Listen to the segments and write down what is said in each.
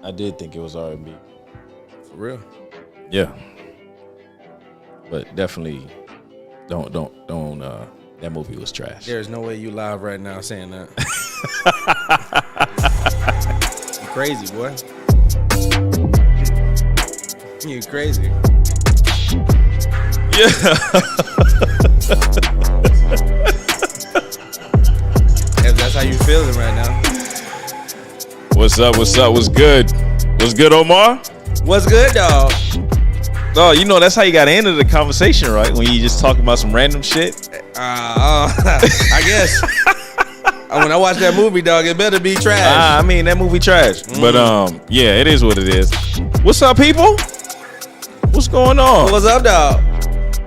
I did think it was R&B. For real. Yeah. But definitely don't that movie was trash. There's no way you live right now saying that. You crazy, boy. You crazy. Yeah. If that's how you feeling right now. What's up? What's good? What's good, Omar? What's good, dog? Oh, you know that's how you gotta end the conversation, right? When you just talking about some random shit. I guess. When I watch that movie, dog, it better be trash. I mean that movie trash. But yeah, it is what it is. What's up, people? What's going on? What's up, dog?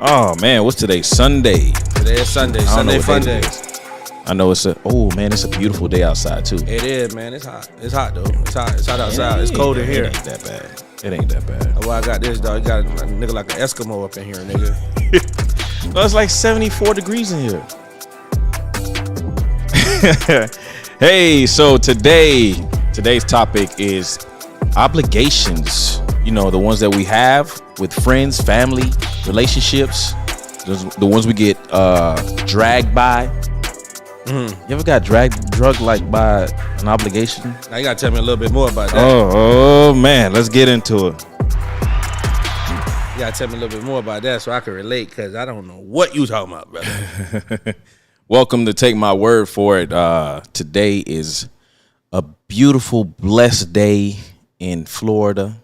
Oh man, what's today? Sunday. Today is Sunday. Sunday fun day. I know it's a beautiful day outside too. It is, man. It's hot. It's hot though. It's hot. It's hot outside. It's cold in here. It ain't that bad. It ain't that bad. That's why I got this, dog. You got a nigga like an Eskimo up in here, nigga. No, it's like 74 degrees in here. Hey, so today's topic is obligations. You know, the ones that we have with friends, family, relationships, the ones we get dragged by. You ever got drugged like by an obligation? Now you gotta tell me a little bit more about that. Oh man, let's get into it. You gotta tell me a little bit more about that so I can relate, because I don't know what you talking about, brother. Welcome to Take My Word for It. Today is a beautiful, blessed day in Florida,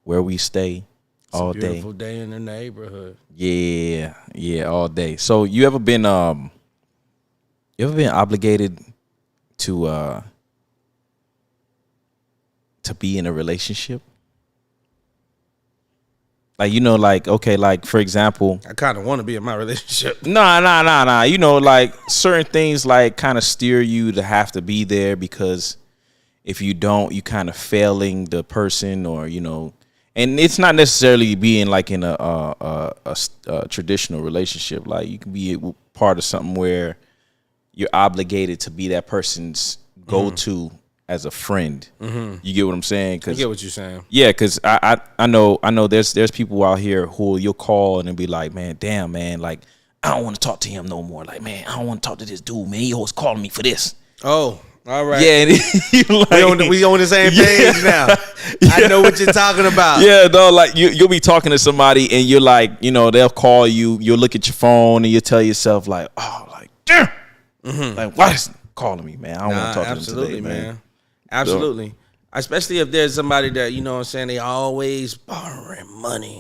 where we stay all day. Beautiful day in the neighborhood. Yeah, all day. So you ever been obligated to be in a relationship? Like, you know, like, okay, like for example, I kind of want to be in my relationship. Nah. You know, like certain things like kind of steer you to have to be there, because if you don't, you kind of failing the person, or you know. And it's not necessarily being like in a traditional relationship. Like you can be part of something where you're obligated to be that person's go-to as a friend. You get what I'm saying? I get what you're saying. Yeah, because I know there's people out here who you'll call and be like, man, damn, man, like I don't want to talk to him no more. Like, man, I don't want to talk to this dude, man. He always calling me for this. Oh. All right. Yeah, like, we on the same page now. Yeah. I know what you're talking about. Yeah, though, like you'll be talking to somebody and you're like, you know, they'll call you, you'll look at your phone and you tell yourself like, oh, like, damn, like, why is he calling me, man? I don't want to talk to him today, man. Absolutely. So, especially if there's somebody that, you know what I'm saying, they always borrowing money.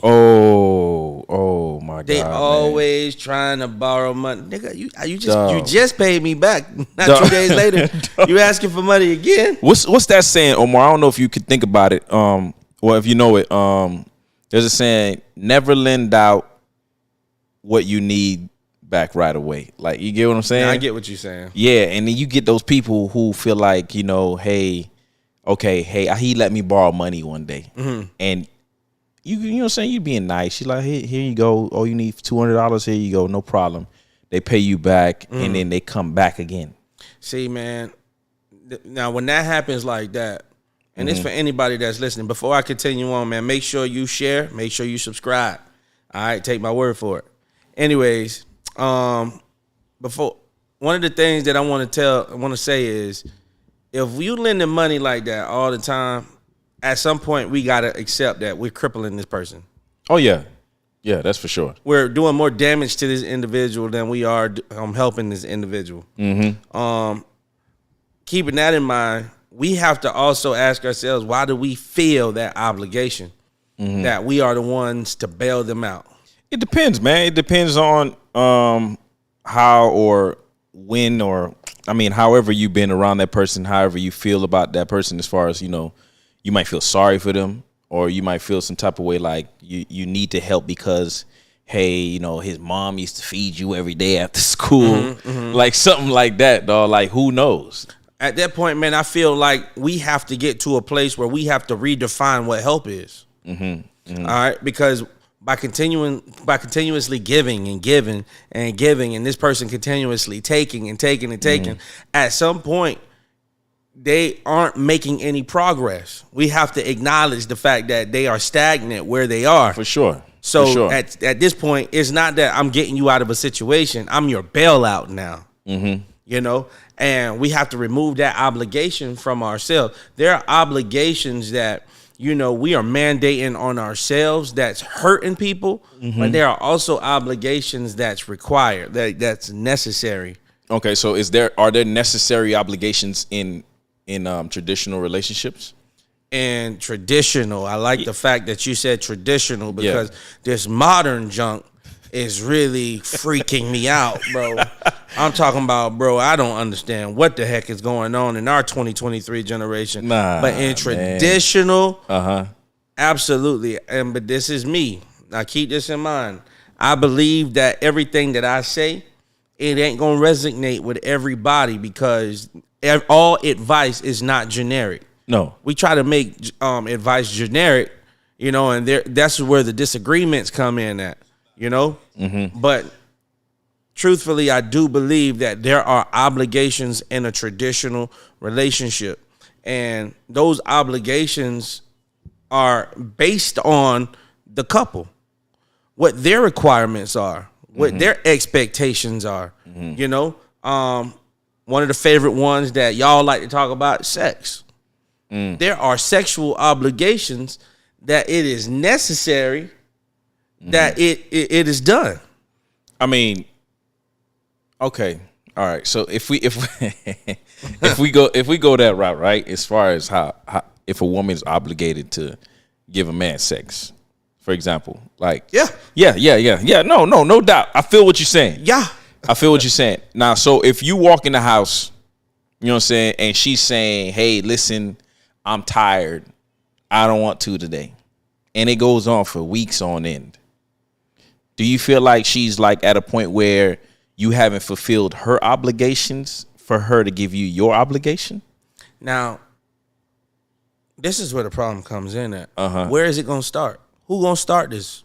Oh my God. They always trying to borrow money. Nigga, you just paid me back. Not 2 days later. You asking for money again? What's that saying, Omar? I don't know if you could think about it. Well, if you know it, there's a saying, never lend out what you need back right away. Like, you get what I'm saying? Yeah, I get what you're saying. Yeah, and then you get those people who feel like, you know, hey, he let me borrow money one day. And you know what I'm saying? You being nice. You're like, here you go. Oh, you need $200. Here you go. No problem. They pay you back, and then they come back again. See, man, now when that happens like that, and it's for anybody that's listening, before I continue on, man, make sure you share. Make sure you subscribe. All right? Take my word for it. Anyways, before, one of the things that I want to say is, if you lending money like that all the time, at some point we gotta accept that we're crippling this person. Oh yeah, that's for sure. We're doing more damage to this individual than we are helping this individual. Keeping that in mind, we have to also ask ourselves, why do we feel that obligation that we are the ones to bail them out? It depends, man. It depends on how or when, or I mean, however you've been around that person, however you feel about that person, as far as, you know, you might feel sorry for them, or you might feel some type of way like you need to help because, hey, you know, his mom used to feed you every day after school. Like something like that, dog. Like, who knows? At that point, man, I feel like we have to get to a place where we have to redefine what help is. All right, because by continuously giving and giving and giving, and this person continuously taking and taking and taking, at some point they aren't making any progress. We have to acknowledge the fact that they are stagnant where they are. For sure. So For sure. at this point, it's not that I'm getting you out of a situation. I'm your bailout now. Mm-hmm. You know, and we have to remove that obligation from ourselves. There are obligations that, you know, we are mandating on ourselves that's hurting people, but there are also obligations that's required, that's necessary. Okay, so are there necessary obligations in traditional relationships? And traditional, I like the fact that you said traditional, because this modern junk is really freaking me out, bro. I'm talking about, bro, I don't understand what the heck is going on in our 2023 generation. But in traditional, absolutely. But this is me. Now keep this in mind. I believe that everything that I say, it ain't gonna resonate with everybody, because all advice is not generic. No. We try to make advice generic, you know, and that's where the disagreements come in at. You know, but truthfully, I do believe that there are obligations in a traditional relationship, and those obligations are based on the couple, what their requirements are, what their expectations are. You know, one of the favorite ones that y'all like to talk about, sex. There are sexual obligations that it is necessary that it is done. I mean, okay, all right. So if we if we go that route, right? As far as how if a woman is obligated to give a man sex, for example, like yeah, no doubt. I feel what you're saying. Yeah, I feel what you're saying. Now, so if you walk in the house, you know what I'm saying, and she's saying, "Hey, listen, I'm tired. I don't want to today," and it goes on for weeks on end. Do you feel like she's like at a point where you haven't fulfilled her obligations for her to give you your obligation? Now, this is where the problem comes in at. Where is it going to start? Who going to start this?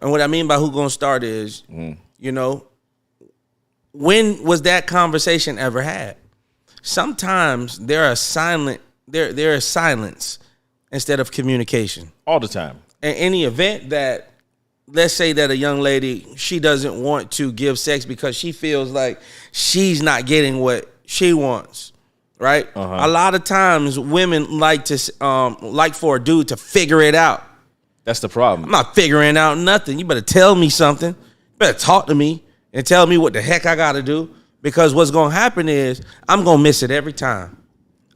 And what I mean by who going to start is, you know, when was that conversation ever had? Sometimes there is silence instead of communication. All the time. In any event that, let's say that a young lady, she doesn't want to give sex because she feels like she's not getting what she wants, right? A lot of times women like to like for a dude to figure it out. That's the problem. I'm not figuring out nothing. You better tell me something. You better talk to me and tell me what the heck I got to do, because what's going to happen is I'm going to miss it every time.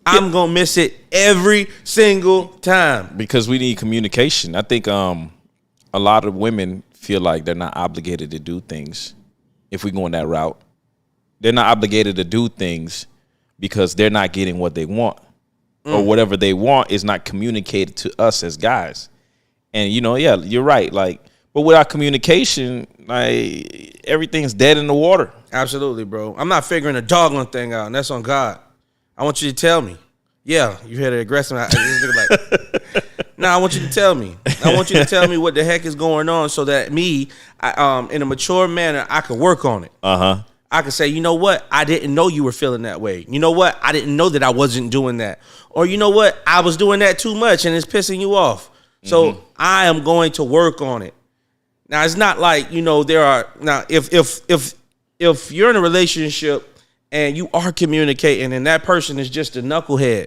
I'm going to miss it every single time. Because we need communication. I think a lot of women feel like they're not obligated to do things. If we go in that route, they're not obligated to do things because they're not getting what they want, or whatever they want is not communicated to us as guys. And you know, yeah, you're right. Like, but without communication, like everything's dead in the water. Absolutely, bro. I'm not figuring a doggone thing out, and that's on God. I want you to tell me. Yeah, you hear the aggressive. I want you to tell me. I want you to tell me what the heck is going on, so that me, in a mature manner, I can work on it. I can say, you know what? I didn't know you were feeling that way. You know what? I didn't know that I wasn't doing that. Or you know what? I was doing that too much and it's pissing you off. So I am going to work on it. Now, it's not like, you know, if you're in a relationship and you are communicating and that person is just a knucklehead,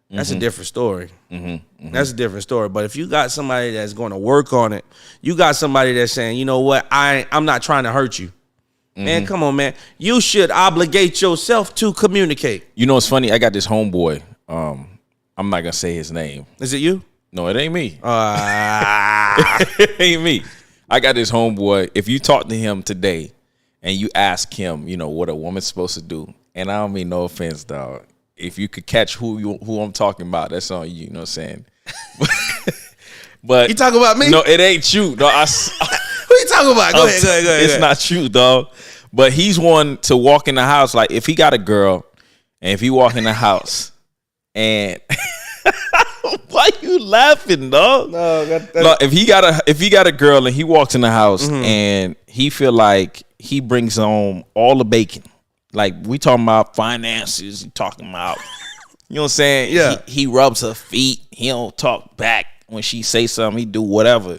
that's a different story. That's a different story. But if you got somebody that's going to work on it, you got somebody that's saying, you know what, I'm not trying to hurt you. Man, come on, man. You should obligate yourself to communicate. You know, it's funny. I got this homeboy. I'm not going to say his name. Is it you? No, it ain't me. It ain't me. I got this homeboy. If you talk to him today and you ask him, you know, what a woman's supposed to do, and I don't mean no offense, dog. If you could catch who I'm talking about, that's on you. You know what I'm saying? But you talking about me? No, it ain't you. No, who you talking about? Go ahead. It's not you, dog. But he's one to walk in the house. Like, if he got a girl, and if he walk in the house, and why you laughing, dog? No, if he got a girl and he walks in the house and he feel like he brings home all the bacon. Like, we talking about finances, talking about You know what I'm saying? Yeah. He rubs her feet. He don't talk back when she say something. He do whatever.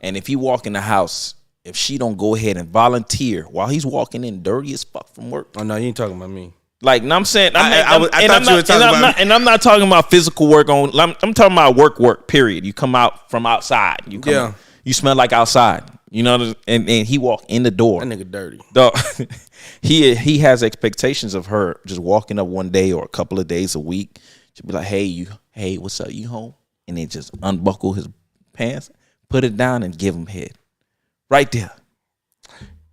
And if he walk in the house, if she don't go ahead and volunteer while he's walking in dirty as fuck from work. Oh no, you ain't talking about me. Like, I'm saying, I thought you were talking about me. And I'm not talking about physical work I'm talking about work, period. You come out from outside. You smell like outside. You know, and he walk in the door. That nigga dirty. Dog, he has expectations of her just walking up one day or a couple of days a week. She'll be like, hey, what's up? You home? And then just unbuckle his pants, put it down, and give him head. Right there.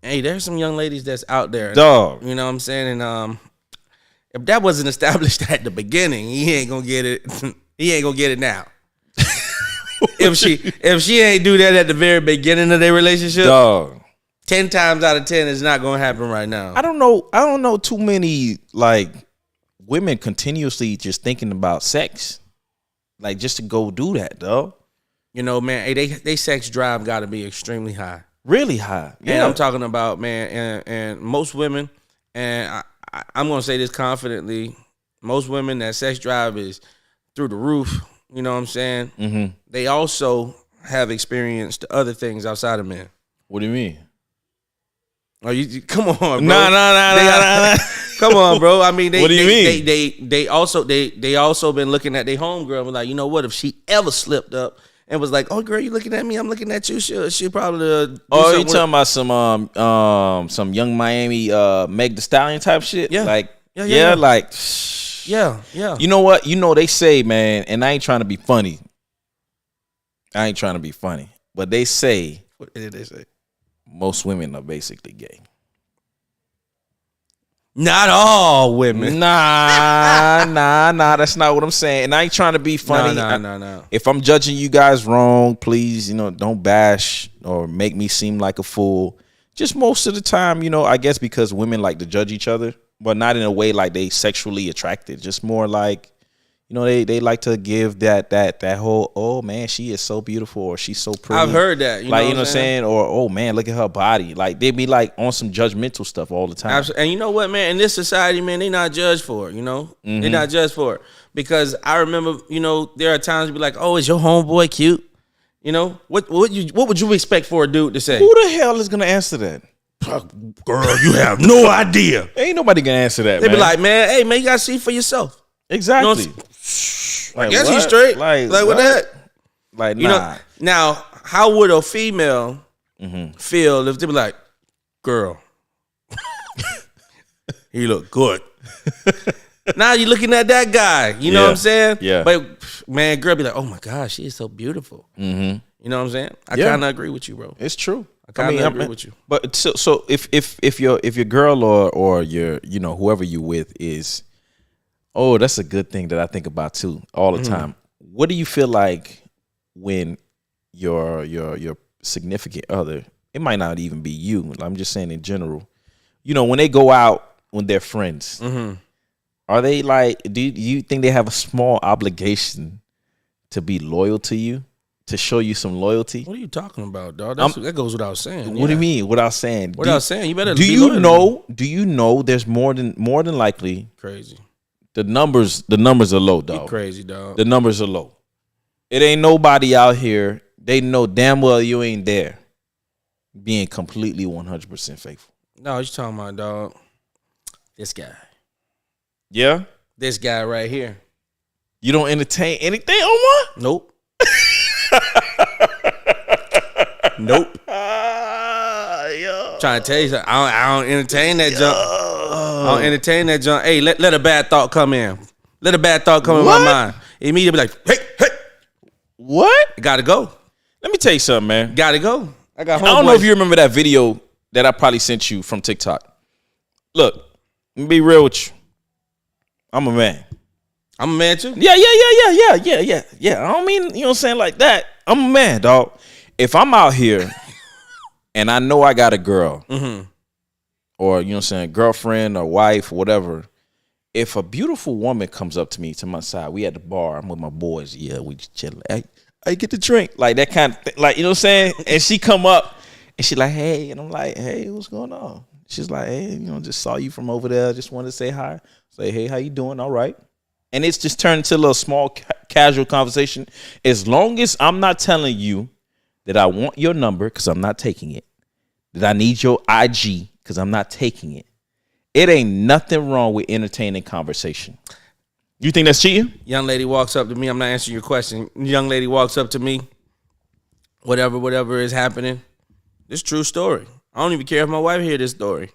Hey, there's some young ladies that's out there. Dog. You know what I'm saying? And if that wasn't established at the beginning, he ain't gonna get it. He ain't gonna get it now. if she ain't do that at the very beginning of their relationship, dog, 10 times out of 10 it's not gonna happen right now. I don't know too many like women continuously just thinking about sex, like just to go do that, though. You know, man, hey, they sex drive got to be extremely high, really high. Yeah, and I'm talking about, man, and most women, and I'm gonna say this confidently, most women that sex drive is through the roof. You know what I'm saying? Mm-hmm. They also have experienced other things outside of men. What do you mean? Oh, you come on, bro. Nah. Come on, bro. I mean, what do you mean? They also been looking at their homegirl and was like, you know what? If she ever slipped up and was like, oh, girl, you looking at me? I'm looking at you. She probably. Oh, you talking about some Young Miami Meg Thee Stallion type shit? Yeah, like yeah. Like. Yeah. You know what? You know they say, man, and I ain't trying to be funny. But they say. What did they say? Most women are basically gay. Not all women. Nah. That's not what I'm saying. And I ain't trying to be funny. No. If I'm judging you guys wrong, please, don't bash or make me seem like a fool. Just most of the time, I guess because women like to judge each other. But not in a way like they sexually attracted. Just more like, they like to give that whole, oh man, she is so beautiful or she's so pretty. I've heard that. You know what I'm saying? Or, oh man, look at her body. Like they be like on some judgmental stuff all the time. Absolutely. And you know what, man? In this society, man, they not judged for it. Mm-hmm. They not judged for it because I remember, there are times you be like, oh, is your homeboy cute? What would you expect for a dude to say? Who the hell is gonna answer that? Girl, you have no idea. Ain't nobody gonna answer that. They be like, man, hey man, you gotta see for yourself. Exactly. I guess he's straight. Like with that. Like, nah. Now, how would a female feel if they be like, girl, he look good. Now you're looking at that guy. You know what I'm saying? Yeah. But man, girl be like, oh my gosh, she is so beautiful. Mm-hmm. You know what I'm saying? I kind of agree with you, bro. It's true. I agree with you. But so if your girl or your whoever you with is, oh, that's a good thing that I think about too all the time. What do you feel like when your significant other, it might not even be you, I'm just saying in general, when they go out when they're friends, are they like, do you think they have a small obligation to be loyal to you? To show you some loyalty. What are you talking about, dog? That goes without saying. What do you mean? Without saying? Without saying, you better. Do you know? Do you know? There's more than likely. Crazy. The numbers are low, dog. You crazy, dog. The numbers are low. It ain't nobody out here. They know damn well you ain't there, being completely 100% faithful. No, what you talking about, dog? This guy. Yeah. This guy right here. You don't entertain anything, Omar? Nope. Nope. Trying to tell you something. I don't entertain that junk. I don't entertain that junk. Hey, let a bad thought come in. Let a bad thought come in my mind. Immediately be like, hey. What? Gotta go. Let me tell you something, man. Gotta go. I don't know if you remember that video that I probably sent you from TikTok. Look, let me be real with you. I'm a man. I'm a man too? Yeah. I don't mean, you know what I'm saying, like that. I'm a man, dog. If I'm out here and I know I got a girl or, you know what I'm saying, girlfriend or wife, whatever, if a beautiful woman comes up to me to my side, we at the bar, I'm with my boys, yeah, we just chilling. I get the drink. Like that kind of thing. Like, you know what I'm saying? And she come up and she like, hey, and I'm like, hey, what's going on? She's like, hey, just saw you from over there. Just wanted to say hi. Say, hey, how you doing? All right. and it's just turned into a little small casual conversation, as long as I'm not telling you that I want your number because I'm not taking it, that I need your IG because I'm not taking it, it ain't nothing wrong with entertaining conversation. You think that's cheating? Young lady walks up to me. I'm not answering your question. Young lady walks up to me. Whatever is happening. This true story. I don't even care if my wife hear this story.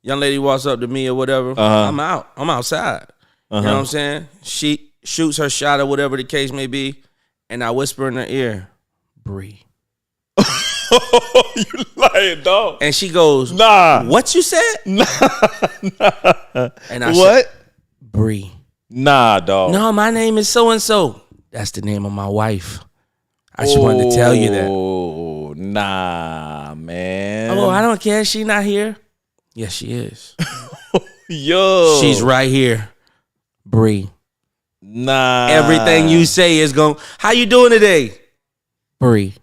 Young lady walks up to me or whatever. I'm out. I'm outside. You know what I'm saying? She shoots her shot or whatever the case may be, and I whisper in her ear, Bree. You lying, dog. And she goes, Nah. What you said? Nah. And I What? said, Bree. Nah, dog. No, my name is so-and-so. That's the name of my wife. I just wanted to tell you that. Oh, nah, man. Oh, I don't care. She not here. Yes, she is. Yo. She's right here. Bree. Nah. Everything you say is going, how you doing today? Bree.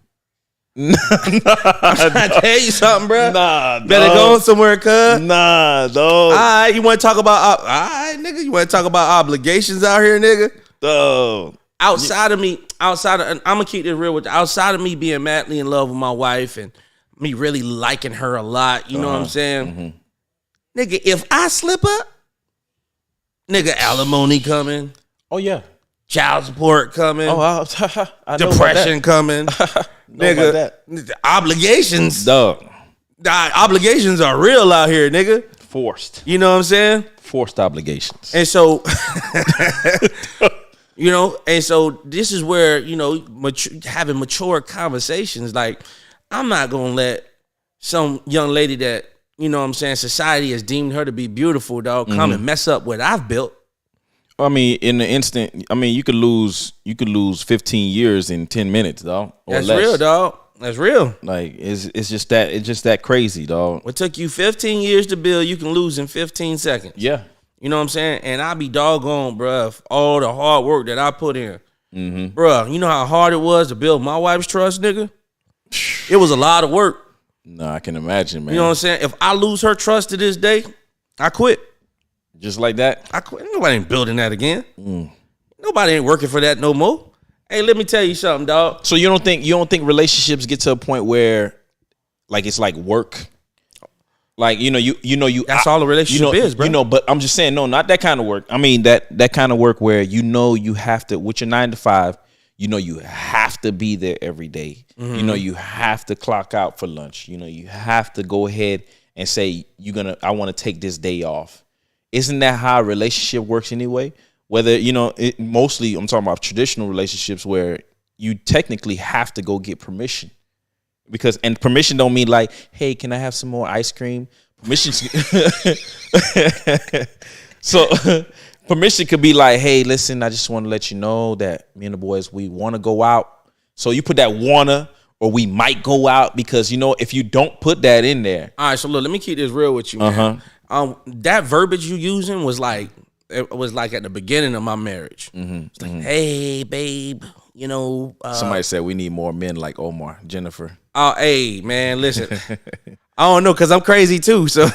I'm trying to tell you something, bro. Nah, better dog. go somewhere, cuz. Nah, dog. All right, you want to talk about, all right, nigga, you want to talk about obligations out here, nigga? Dog. Outside of, I'm going to keep it real with you. Outside of me being madly in love with my wife and me really liking her a lot, you know what I'm saying? Nigga, if I slip up, nigga, alimony coming. Oh, yeah. Child support coming. Oh, I know depression coming. Nigga, obligations. dog. Obligations are real out here, nigga. Forced. You know what I'm saying? Forced obligations. And so, and so this is where, having mature conversations. Like, I'm not going to let some young lady that, you know what I'm saying, society has deemed her to be beautiful, dog, come and mess up what I've built. I mean, in the instant, you could lose 15 years in 10 minutes, dog. Or That's less. real, dog. That's real. Like it's just that crazy, dog. What took you 15 years to build, you can lose in 15 seconds. Yeah. You know what I'm saying? And I be doggone, bruh, all the hard work that I put in. Bruh, you know how hard it was to build my wife's trust, nigga? It was a lot of work. No, I can imagine, man. You know what I'm saying? If I lose her trust to this day, I quit. Just like that? I quit. Nobody ain't building that again. Nobody ain't working for that no more. Hey, let me tell you something, dog. So you don't think relationships get to a point where, like, it's like work? Like, you That's all a relationship is, bro. But I'm just saying, no, not that kind of work. I mean that kind of work where you have to, with your 9 to 5, you have to be there every day. You have to clock out for lunch. You have to go ahead and say I want to take this day off. Isn't that how a relationship works anyway? Whether, mostly I'm talking about traditional relationships where you technically have to go get permission. And permission don't mean like, hey, can I have some more ice cream? Permission. So permission could be like, hey, listen, I just want to let you know that me and the boys, we want to go out. So you put that wanna, or we might go out, because, if you don't put that in there. All right, so look, let me keep this real with you, man. That verbiage you using was like at the beginning of my marriage. It's like, hey, babe, Somebody said we need more men like Omar, Jennifer. Oh, hey, man, listen. I don't know, because I'm crazy too, so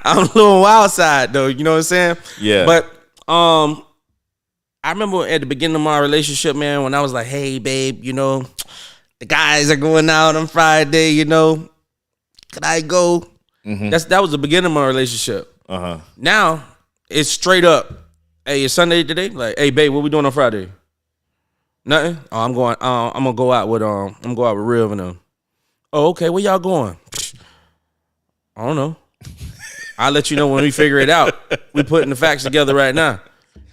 I'm a little wild side though, you know what I'm saying? Yeah. But I remember at the beginning of my relationship, man, when I was like, hey, babe, the guys are going out on Friday, could I go? That was the beginning of my relationship. Now it's straight up. Hey, it's Sunday today. Like, hey, babe, what we doing on Friday? Nothing. Oh, I'm going. I'm gonna go out with Rev and them. Oh, okay. Where y'all going? I don't know. I'll let you know when we figure it out. We putting the facts together right now.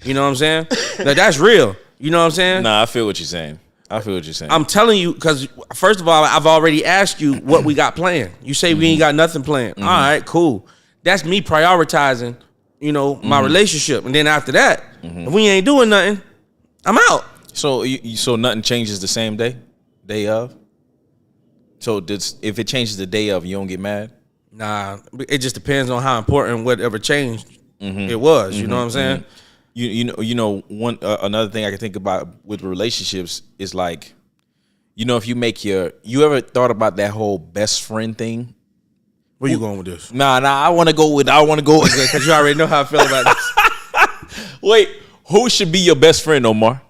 You know what I'm saying? Like, that's real. You know what I'm saying? Nah, I feel what you're saying. I'm telling you, because first of all, I've already asked you what we got planned. You say we ain't got nothing planned. All right, cool. That's me prioritizing, my relationship. And then after that, if we ain't doing nothing, I'm out. So so nothing changes the same day of? So if it changes the day of, you don't get mad? Nah, it just depends on how important whatever changed it was. You know what I'm saying? One another thing I can think about with relationships is like, if you ever thought about that whole best friend thing? Where you going with this? Nah, I want to go with because you already know how I feel about this. Wait, Who should be your best friend, Omar?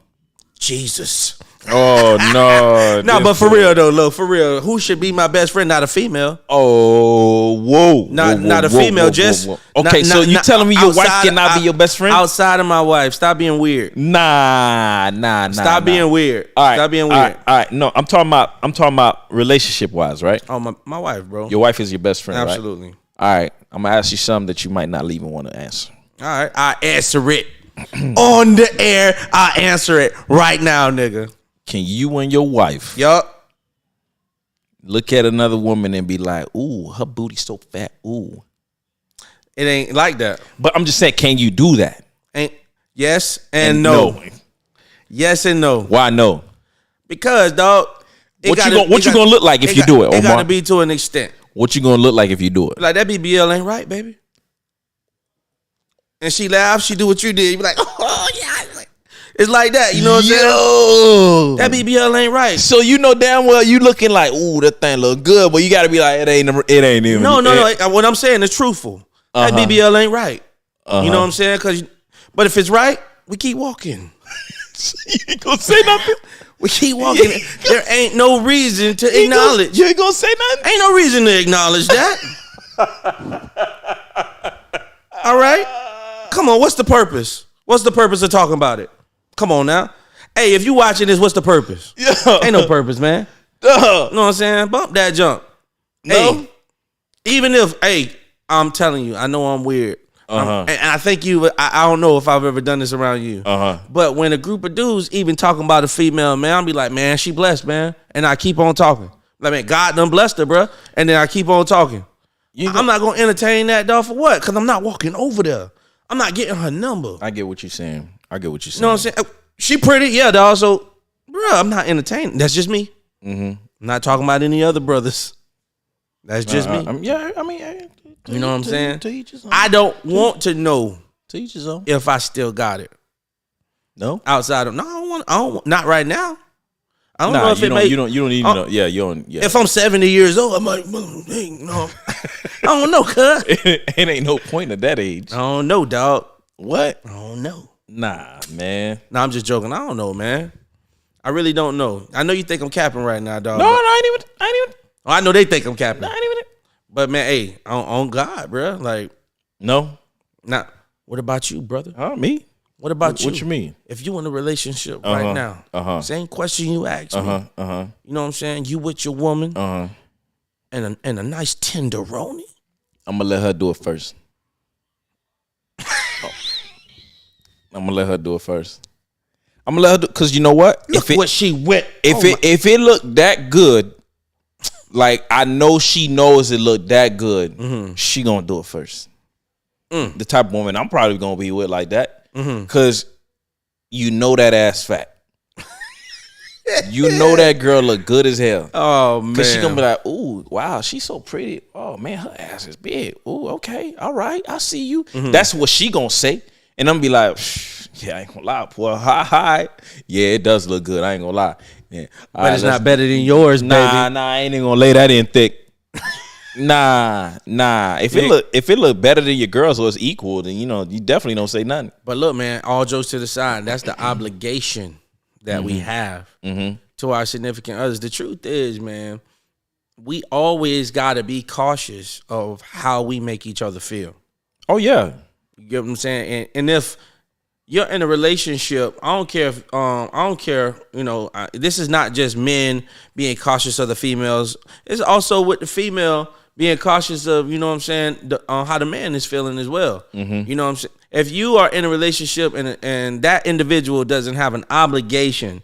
Jesus. Oh no. No, but for real though, look, for real. Who should be my best friend? Not a female. Oh, whoa. Not a female, just okay, so you telling me your wife cannot be your best friend? Outside of my wife. Stop being weird. Nah. Stop being weird. All right. Stop being weird. All right. No, I'm talking about relationship wise, right? Oh, my wife, bro. Your wife is your best friend, Absolutely. Right? All right. I'm gonna ask you something that you might not even want to answer. All right. I answer it. On the air, I answer it right now, nigga. Can you and your wife look at another woman and be like, ooh, her booty so fat, ooh? It ain't like that. But I'm just saying, can you do that? Yes and no. Yes and no. Why no? Because, dog. What you gonna look like if you do it, Omar? It gotta be to an extent. What you gonna look like if you do it? Like, that BBL ain't right, baby. And she laughs, she do what you did. You be like, oh, yeah. It's like that, you know what I'm saying? That BBL ain't right. So you know damn well you looking like, ooh, that thing look good, but you gotta be like, it ain't even. No. What I'm saying is truthful. That BBL ain't right. You know what I'm saying? But if it's right, we keep walking. You ain't gonna say nothing? We keep walking. There ain't no reason to acknowledge. You ain't gonna say nothing? Ain't no reason to acknowledge that. All right? Come on, what's the purpose? What's the purpose of talking about it? Come on now. Hey, if you watching this, what's the purpose? Yeah. Ain't no purpose, man. You know what I'm saying? Bump that jump. No. Hey, even if, I'm telling you, I know I'm weird. And I think I don't know if I've ever done this around you. But when a group of dudes even talking about a female, man, I'll be like, man, she blessed, man. And I keep on talking. Like, man, God done blessed her, bro. And then I keep on talking. I'm not going to entertain that, dog, for what? Because I'm not walking over there. I'm not getting her number. I get what you're saying. You know what I'm saying? She pretty, yeah, dog. So, bro, I'm not entertaining. That's just me. I'm not talking about any other brothers. That's just me. You know what I'm saying? I don't want to know if I still got it. No? Outside of, I don't want, not right now. I don't know if you don't even know. Yeah, you don't. Yeah. If I'm 70 years old, I'm like, no. I don't know, cuz. It ain't no point at that age. I don't know, dog. What? I don't know. Nah, man. Nah, I'm just joking. I don't know, man. I really don't know. I know you think I'm capping right now, dog. No, I ain't even. Oh, I know they think I'm capping. No, I ain't even. But man, hey, on God, bro. Like, no. Nah. What about you, brother? Me? What about you? What you mean? If you in a relationship right now, same question you asked me. You know what I'm saying? You with your woman, and a nice tenderoni. I'm gonna let her do it first. I'm gonna let her do it first. I'm gonna let her do, cause you know what? Look what she wet. If it looked that good, like I know she knows it looked that good, she gonna do it first. The type of woman I'm probably gonna be with like that, cause you know that ass fat. You know that girl look good as hell. Oh man, cause she gonna be like, ooh, wow, she's so pretty. Oh man, her ass is big. Ooh, okay, all right, I see you. That's what she gonna say, and I'm gonna be like, yeah, I ain't gonna lie, boy. Hi. Yeah, it does look good. I ain't gonna lie. Yeah, but it's not better than yours, baby. Nah, I ain't even gonna lay that in thick. Nah. If it look better than your girl, so it's equal, then you definitely don't say nothing. But look, man, all jokes to the side, that's the obligation that we have to our significant others. The truth is, man, we always gotta be cautious of how we make each other feel. Oh yeah, you get what I'm saying? And if you're in a relationship, I don't care. This is not just men being cautious of the females. It's also with the female being cautious of, you know what I'm saying, how the man is feeling as well. You know what I'm saying? If you are in a relationship and that individual doesn't have an obligation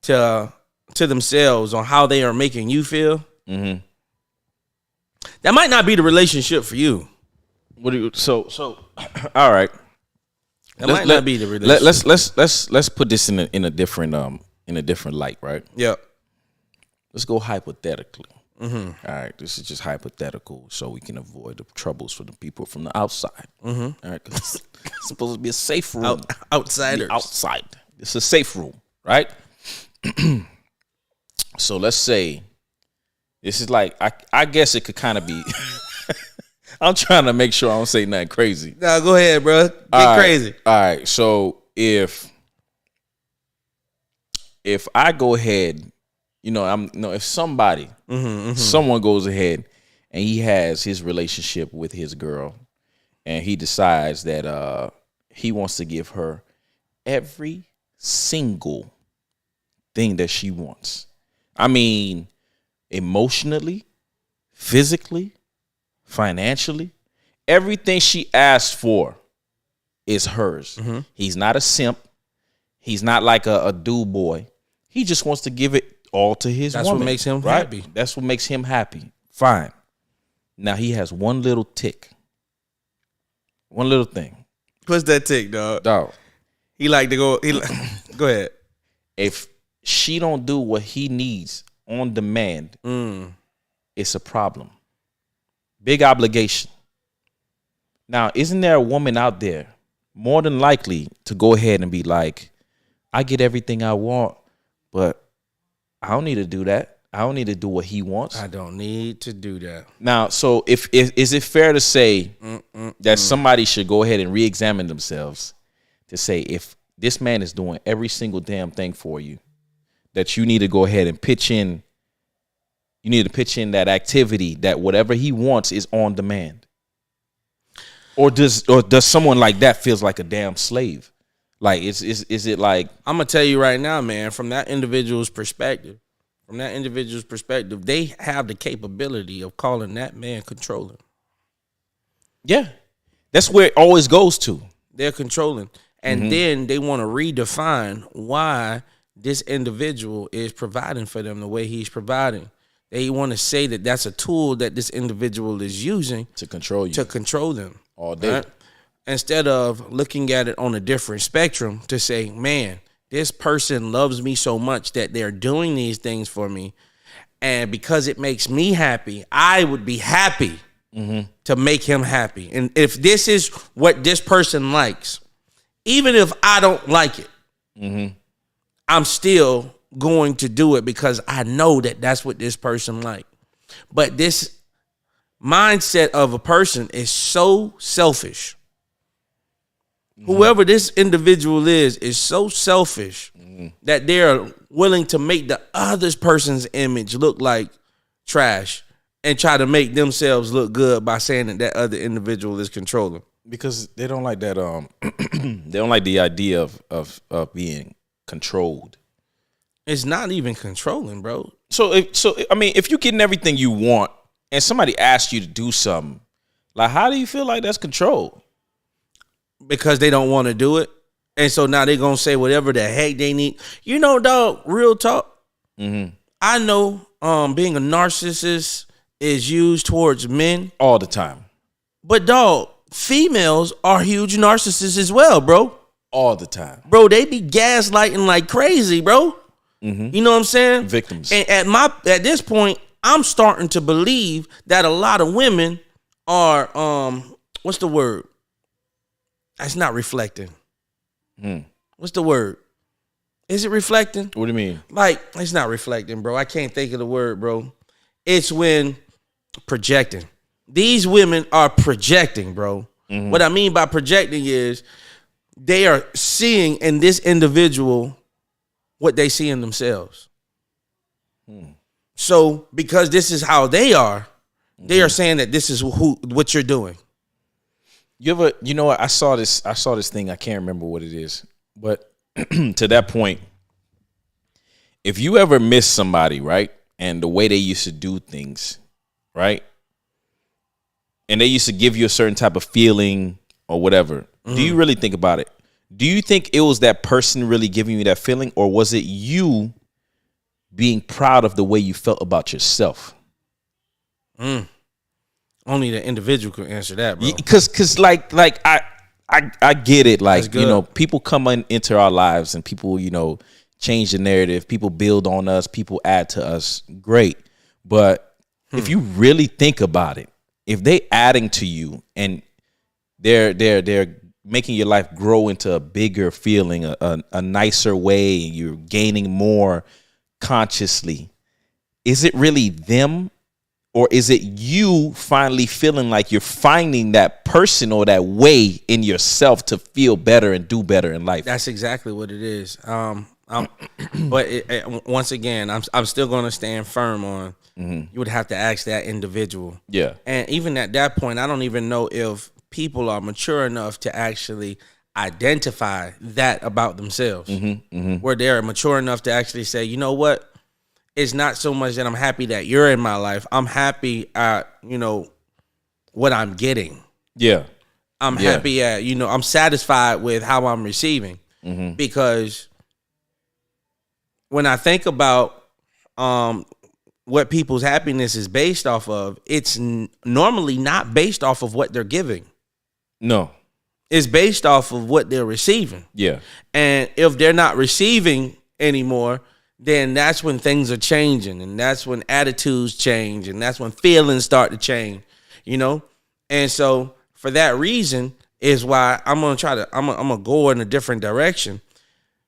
to themselves on how they are making you feel, that might not be the relationship for you. So all right. That might not be the relationship. Let's put this in a different light, right? Yeah. Let's go hypothetically. All right, this is just hypothetical, so we can avoid the troubles for the people from the outside. All right, 'cause it's supposed to be a safe room. Outsiders. Outside. It's a safe room, right? So let's say this is like I guess it could kind of be. I'm trying to make sure I don't say nothing crazy. No, go ahead, bro. Get crazy. All right. So if I go ahead, if someone goes ahead and he has his relationship with his girl and he decides that he wants to give her every single thing that she wants. I mean, emotionally, physically, financially, everything she asked for is hers. Mm-hmm. He's not a simp. He's not like a do boy. He just wants to give it all to his woman. That's what makes him happy. That's what makes him happy. Fine. Now he has one little tick. One little thing. What's that tick, dog? Dog. He like to go. Go ahead. If she don't do what he needs on demand, it's a problem. Big obligation. Now, isn't there a woman out there more than likely to go ahead and be like, I get everything I want, but I don't need to do that. I don't need to do what he wants. I don't need to do that. Now, so if is it fair to say that somebody should go ahead and re-examine themselves to say, if this man is doing every single damn thing for you, that you need to go ahead and pitch in. You need to pitch in that activity that whatever he wants is on demand. Or does someone like that feels like a damn slave? Like is it like, I'm gonna tell you right now, man, from that individual's perspective, they have the capability of calling that man controlling. Yeah. That's where it always goes to. They're controlling. And then they want to redefine why this individual is providing for them the way he's providing. They want to say that that's a tool that this individual is using to control you, to control them all day. Right? Instead of looking at it on a different spectrum to say, man, this person loves me so much that they're doing these things for me. And because it makes me happy, I would be happy to make him happy. And if this is what this person likes, even if I don't like it, I'm still going to do it because I know that that's what this person like. But this mindset of a person is so selfish. Whoever this individual is so selfish that they're willing to make the other person's image look like trash and try to make themselves look good by saying that that other individual is controlling. Because they don't like that. They don't like the idea of being controlled. It's not even controlling, bro. So I mean, if you're getting everything you want and somebody asks you to do something, like, how do you feel like that's control? Because they don't want to do it. And so now they're going to say whatever the heck they need. You know, dog, real talk. I know being a narcissist is used towards men. All the time. But, dog, females are huge narcissists as well, bro. All the time. Bro, they be gaslighting like crazy, bro. You know what I'm saying? Victims. And at this point, I'm starting to believe that a lot of women are, what's the word? That's not reflecting. What's the word? Is it reflecting? What do you mean? Like, it's not reflecting, bro. I can't think of the word, bro. It's when projecting. These women are projecting, bro. What I mean by projecting is they are seeing in this individual what they see in themselves. So because this is how they are saying that this is what you're doing. You know what? I saw this thing. I can't remember what it is. But to that point, if you ever miss somebody, right? And the way they used to do things, right? And they used to give you a certain type of feeling or whatever. Do you really think about it? Do you think it was that person really giving you that feeling, or was it you being proud of the way you felt about yourself? Only the individual can answer that, bro. Because like I get it. Like, you know, people come into our lives and people, you know, change the narrative. People build on us. People add to us. Great. But if you really think about it, if they adding to you and they're making your life grow into a bigger feeling, a nicer way, you're gaining more consciously, is it really them Or is it you finally feeling like you're finding that person or that way in yourself to feel better and do better in life? That's exactly what it is. But once again, I'm still going to stand firm on. You would have to ask that individual. Yeah. And even at that point, I don't even know if people are mature enough to actually identify that about themselves. Where they're mature enough to actually say, you know what? It's not so much that I'm happy that you're in my life. I'm happy at, what I'm getting. Yeah. I'm happy at, I'm satisfied with how I'm receiving. Because when I think about what people's happiness is based off of, it's normally not based off of what they're giving. No. It's based off of what they're receiving. Yeah. And if they're not receiving anymore, then that's when things are changing, and that's when attitudes change, and that's when feelings start to change, And so for that reason is why I'm gonna go in a different direction.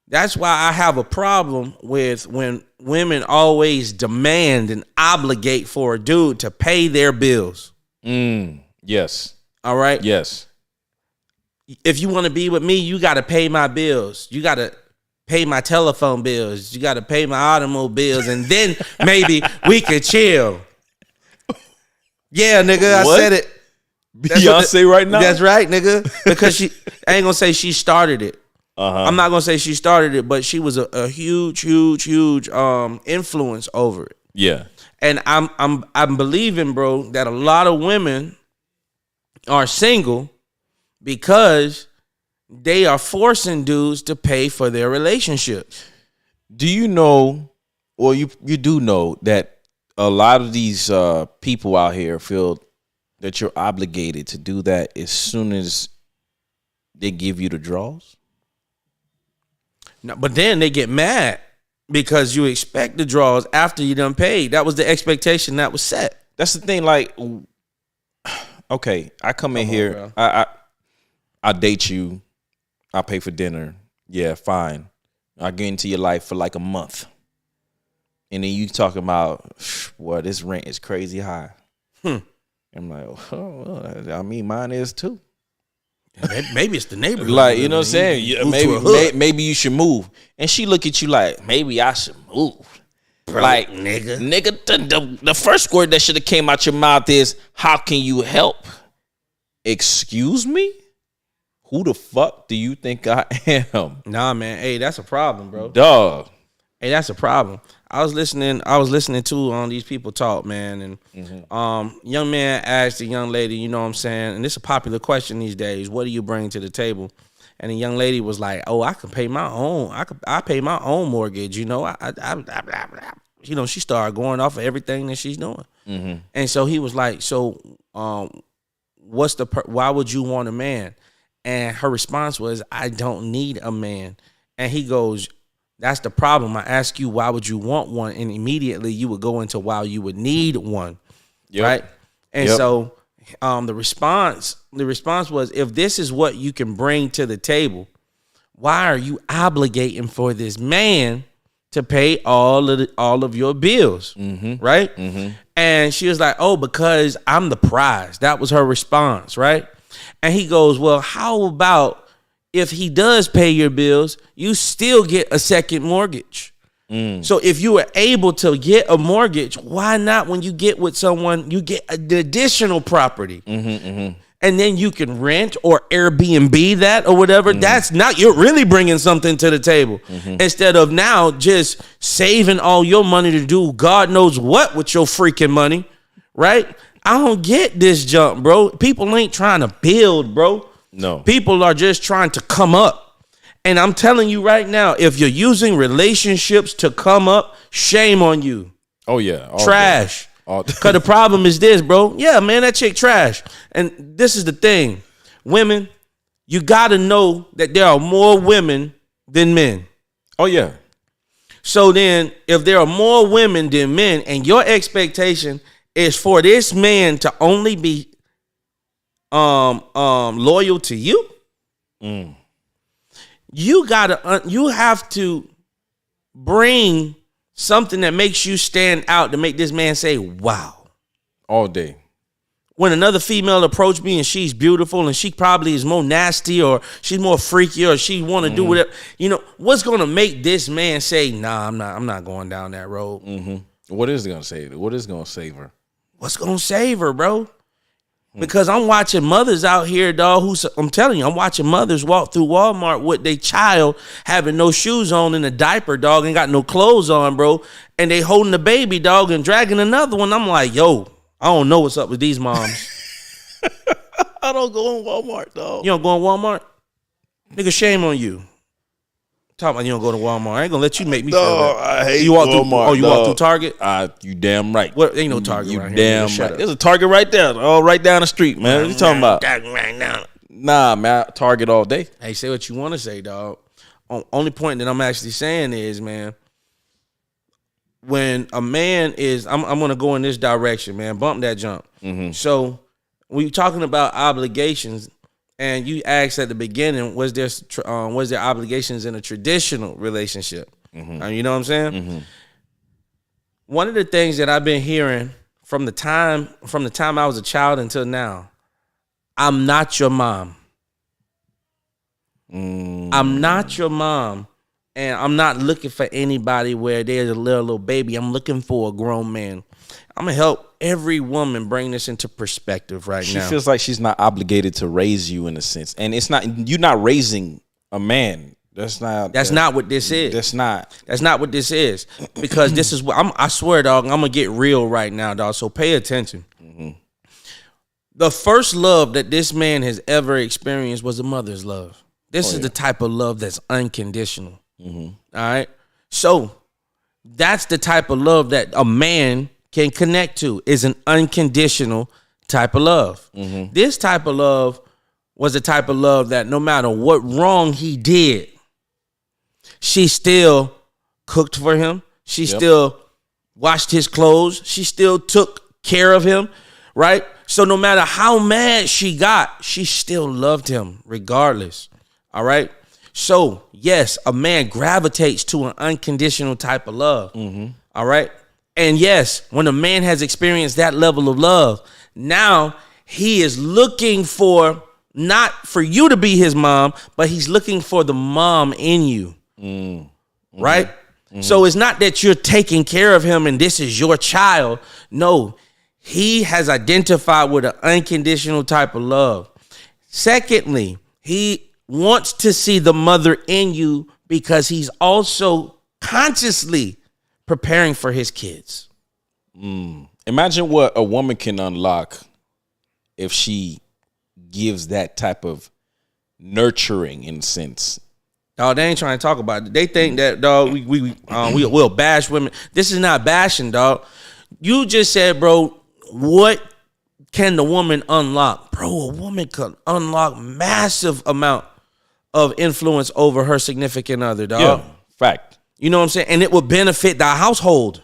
That's why I have a problem with when women always demand and obligate for a dude to pay their bills. Yes. All right? Yes. If you want to be with me, you got to pay my bills. You got to pay my telephone bills. You got to pay my automobiles, and then maybe we could chill. Yeah, nigga, What? I said it. Beyonce right now? That's right, nigga. Because I ain't gonna say she started it. I'm not gonna say she started it, but she was a huge influence over it. Yeah. And I'm believing, bro, that a lot of women are single because they are forcing dudes to pay for their relationships. Do you know, or you do know that a lot of these people out here feel that you're obligated to do that as soon as they give you the draws? No, but then they get mad because you expect the draws after you done paid. That was the expectation that was set. That's the thing. Like, okay, I come in here, bro. I date you, I pay for dinner. Yeah, fine. I get into your life for like a month. And then you talking about, boy, this rent is crazy high. I'm like, oh, well, I mean, mine is too. Maybe it's the neighborhood. Like, you know what I'm saying? Yeah, maybe you should move. And she look at you like, maybe I should move. Bro, like, nigga, the first word that should have came out your mouth is, how can you help? Excuse me? Who the fuck do you think I am? Nah, man. Hey, that's a problem, bro. Dog. Hey, that's a problem. I was listening to these people talk, man, and young man asked a young lady, you know what I'm saying, and this is a popular question these days, what do you bring to the table? And the young lady was like, oh, I can pay my own. I pay my own mortgage, you know. She started going off of everything that she's doing. And so he was like, so why would you want a man? And her response was, I don't need a man. And he goes, that's the problem. I ask you, why would you want one? And immediately you would go into why you would need one. Yep. Right. And so the response was, if this is what you can bring to the table, why are you obligating for this man to pay all of your bills? Right. And she was like, oh, because I'm the prize. That was her response. Right. And he goes, well, how about if he does pay your bills, you still get a second mortgage. So if you were able to get a mortgage, why not when you get with someone, you get the additional property? And then you can rent or Airbnb that or whatever. That's not, you're really bringing something to the table. Instead of now just saving all your money to do God knows what with your freaking money, right? I don't get this jump, bro. People ain't trying to build, bro. No. People are just trying to come up. And I'm telling you right now, if you're using relationships to come up, shame on you. Oh, yeah. Trash. Because the problem is this, bro. Yeah, man, that chick trash. And this is the thing. Women, you got to know that there are more women than men. Oh, yeah. So then if there are more women than men and your expectation is for this man to only be loyal to you, you have to bring something that makes you stand out to make this man say, wow. All day. When another female approach me and she's beautiful and she probably is more nasty or she's more freaky or she want to do whatever, what's going to make this man say, nah, I'm not going down that road. What is it going to save? What is going to save her? What's going to save her, bro? Because I'm watching mothers out here, dog, I'm telling you, I'm watching mothers walk through Walmart with their child having no shoes on in a diaper, dog, and got no clothes on, bro. And they holding the baby, dog, and dragging another one. I'm like, yo, I don't know what's up with these moms. I don't go in Walmart, dog. You don't go in Walmart? Nigga, shame on you. Talk about you don't go to Walmart. I ain't gonna let you make me feel that. I hate you walk Walmart. Through, you walk through Target? You damn right. What? Ain't no Target you right here. Damn right. There's a Target right there. Right down the street, man. What you talking about? Right now. Nah, man. Target all day. Hey, say what you want to say, dog. Only point that I'm actually saying is, man, when a man is, I'm gonna go in this direction, man. Bump that jump. So when you're talking about obligations, and you asked at the beginning, was there obligations in a traditional relationship? You know what I'm saying? One of the things that I've been hearing from the time I was a child until now, I'm not your mom. I'm not your mom. And I'm not looking for anybody where there's a little baby. I'm looking for a grown man. I'm going to help every woman bring this into perspective now. She feels like she's not obligated to raise you in a sense. And you're not raising a man. That's not what this is. That's not what this is. Because this is what I swear, dog, I'm going to get real right now, dog. So pay attention. The first love that this man has ever experienced was a mother's love. This is the type of love that's unconditional. All right. So that's the type of love that a man can connect to, is an unconditional type of love. This type of love was the type of love that no matter what wrong he did, she still cooked for him. She still washed his clothes. She still took care of him, right? So no matter how mad she got, she still loved him regardless, all right? So, yes, a man gravitates to an unconditional type of love, all right? And yes, when a man has experienced that level of love, now he is looking for, not for you to be his mom, but he's looking for the mom in you, right? So it's not that you're taking care of him and this is your child. No, he has identified with an unconditional type of love. Secondly, he wants to see the mother in you because he's also consciously preparing for his kids. Imagine what a woman can unlock if she gives that type of nurturing in a sense. Dog, they ain't trying to talk about it. They think that, dog, we'll bash women. This is not bashing, dog. You just said, bro, what can the woman unlock? Bro, a woman can unlock massive amount of influence over her significant other, dog. Yeah, fact. You know what I'm saying? And it would benefit the household,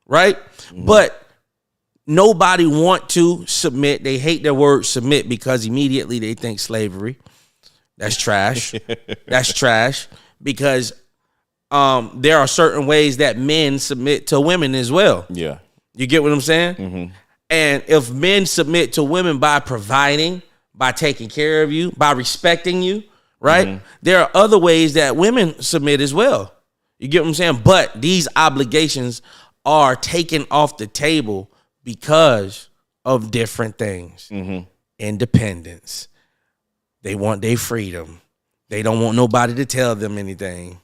right? But nobody want to submit. They hate the word submit because immediately they think slavery. That's trash. That's trash because there are certain ways that men submit to women as well. Yeah. You get what I'm saying? And if men submit to women by providing, by taking care of you, by respecting you, right? There are other ways that women submit as well. You get what I'm saying? But these obligations are taken off the table because of different things. Independence. They want their freedom. They don't want nobody to tell them anything.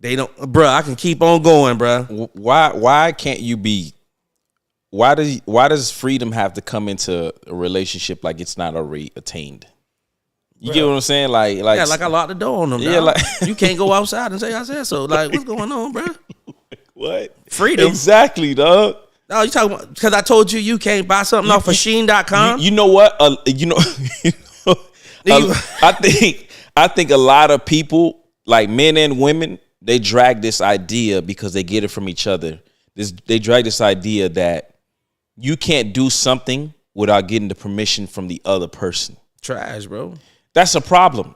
They don't, bruh, I can keep on going, bruh. Why can't you be, why does freedom have to come into a relationship like it's not already attained? You get what I'm saying? Like I locked the door on them. Yeah, like you can't go outside and say I said so. Like, what's going on, bro? What? Freedom. Exactly, dog. No, you talking about because I told you can't buy something off of Shein.com. You know what? I think a lot of people, like men and women, they drag this idea because they get it from each other. They drag this idea that you can't do something without getting the permission from the other person. Trash, bro. That's a problem.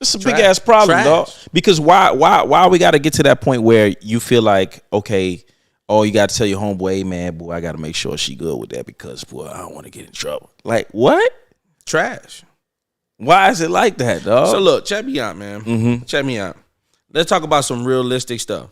It's a big ass problem, dog. Because why we got to get to that point where you feel like, okay, oh, you got to tell your homeboy, hey, man, boy, I got to make sure she good with that because, boy, I don't want to get in trouble. Like, what? Trash. Why is it like that, dog? So look, check me out, man. Check me out. Let's talk about some realistic stuff.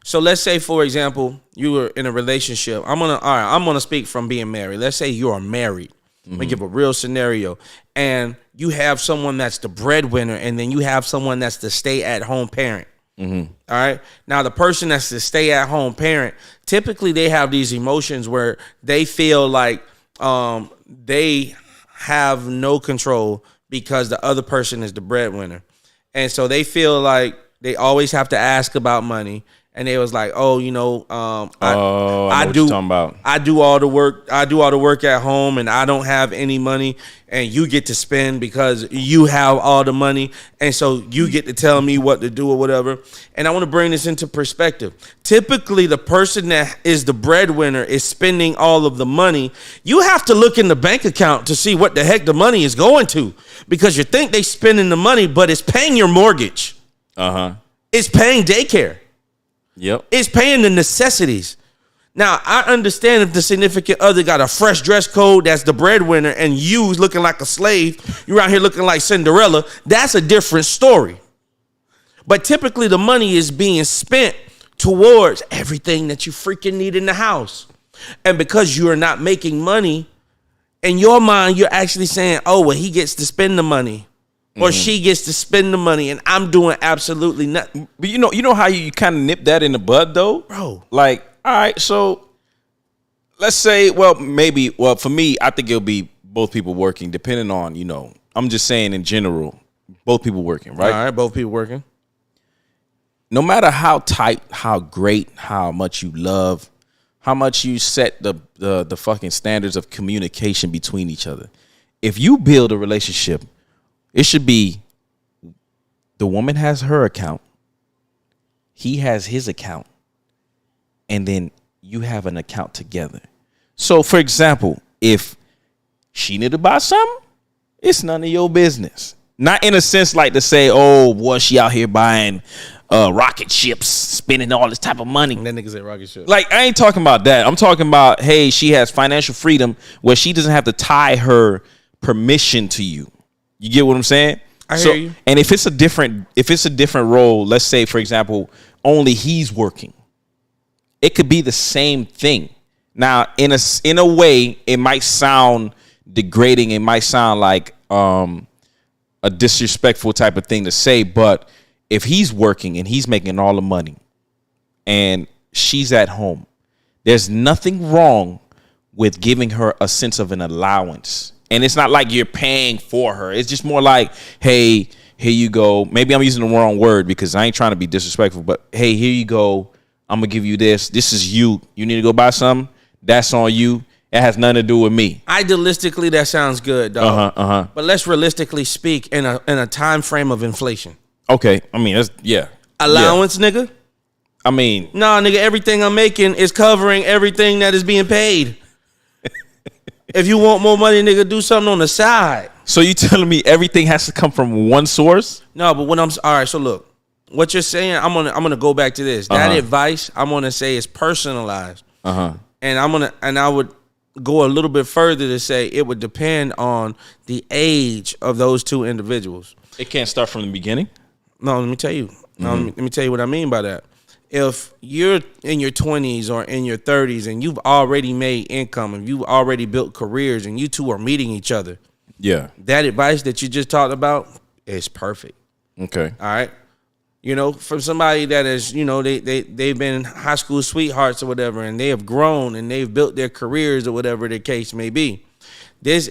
So let's say, for example, you were in a relationship. I'm gonna speak from being married. Let's say you are married. Let me give a real scenario. And you have someone that's the breadwinner, and then you have someone that's the stay-at-home parent. All right. Now, the person that's the stay-at-home parent, typically they have these emotions where they feel like they have no control because the other person is the breadwinner. And so they feel like they always have to ask about money. And they was like, oh, you know, I do all the work. I do all the work at home, and I don't have any money. And you get to spend because you have all the money, and so you get to tell me what to do or whatever. And I want to bring this into perspective. Typically, the person that is the breadwinner is spending all of the money. You have to look in the bank account to see what the heck the money is going to, because you think they spending the money, but it's paying your mortgage. It's paying daycare. Yep. It's paying the necessities. Now, I understand if the significant other got a fresh dress code that's the breadwinner and you looking like a slave, you're out here looking like Cinderella, that's a different story. But typically the money is being spent towards everything that you freaking need in the house. And because you are not making money, in your mind, you're actually saying, oh, well, he gets to spend the money. Or she gets to spend the money, and I'm doing absolutely nothing. But you know how you kind of nip that in the bud, though? Bro. Like, all right, so let's say, well, for me, I think it'll be both people working, depending on, you know, I'm just saying in general, both people working, right? All right, both people working. No matter how tight, how great, how much you love, how much you set the fucking standards of communication between each other, if you build a relationship, it should be the woman has her account, he has his account, and then you have an account together. So, for example, if she need to buy something, it's none of your business. Not in a sense like to say, oh, boy, she out here buying rocket ships, spending all this type of money. And that nigga said rocket ship. Like, I ain't talking about that. I'm talking about, hey, she has financial freedom where she doesn't have to tie her permission to you. You get what I'm saying? I hear you. And if it's a different role, let's say, for example, only he's working, it could be the same thing. Now, in a way, it might sound degrading. It might sound like a disrespectful type of thing to say. But if he's working and he's making all the money and she's at home, there's nothing wrong with giving her a sense of an allowance. And it's not like you're paying for her. It's just more like, hey, here you go. Maybe I'm using the wrong word because I ain't trying to be disrespectful. But, hey, here you go. I'm going to give you this. This is you. You need to go buy something. That's on you. It has nothing to do with me. Idealistically, that sounds good, dog. But let's realistically speak in a time frame of inflation. Okay. I mean, that's, yeah. Allowance, nigga? I mean. Nah, nigga, everything I'm making is covering everything that is being paid. If you want more money, nigga, do something on the side. So you telling me everything has to come from one source? No, but when all right, so look, what you're saying, I'm gonna go back to this. That advice I'm gonna say is personalized. And I would go a little bit further to say it would depend on the age of those two individuals. It can't start from the beginning? No, let me tell you. Let me tell you what I mean by that. If you're in your 20s or in your 30s and you've already made income and you've already built careers and you two are meeting each other, that advice that you just talked about is perfect. Okay. All right. You know, from somebody that is, you know, they've been high school sweethearts or whatever, and they have grown and they've built their careers or whatever the case may be. These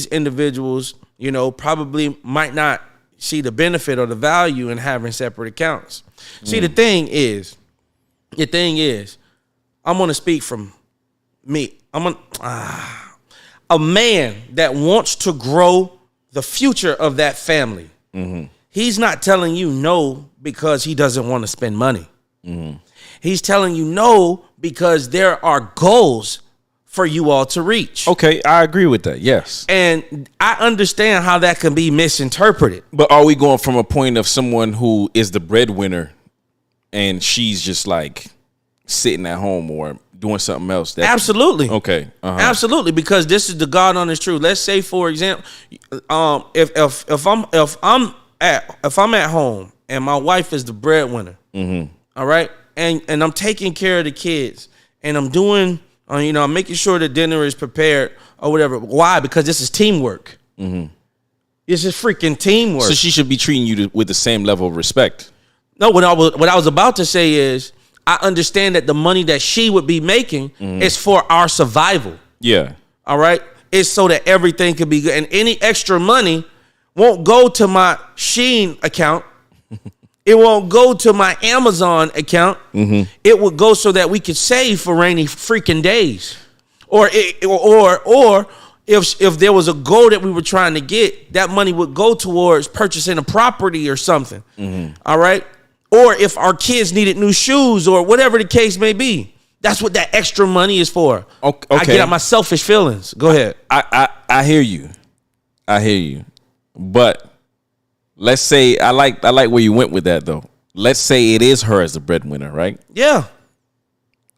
individuals, you know, probably might not see the benefit or the value in having separate accounts. See, the thing is, I'm going to speak from me. A man that wants to grow the future of that family. He's not telling you no because he doesn't want to spend money. He's telling you no because there are goals for you all to reach. Okay, I agree with that. Yes. And I understand how that can be misinterpreted. But are we going from a point of someone who is the breadwinner and she's just like sitting at home or doing something else. Absolutely. Okay. Absolutely, because this is the God honest truth. Let's say, for example, if I'm at home and my wife is the breadwinner, all right, and I'm taking care of the kids and I'm doing, I'm making sure the dinner is prepared or whatever. Why? Because this is teamwork. It's just freaking teamwork. So she should be treating you with the same level of respect. No, what I was about to say is, I understand that the money that she would be making is for our survival. Yeah. All right. It's so that everything could be good. And any extra money won't go to my Shein account. It won't go to my Amazon account. It would go so that we could save for rainy freaking days. Or if there was a goal that we were trying to get, that money would go towards purchasing a property or something. All right. Or if our kids needed new shoes or whatever the case may be. That's what that extra money is for. Okay. I get out my selfish feelings. Go ahead. I hear you. But let's say I like where you went with that though. Let's say it is her as the breadwinner, right? Yeah.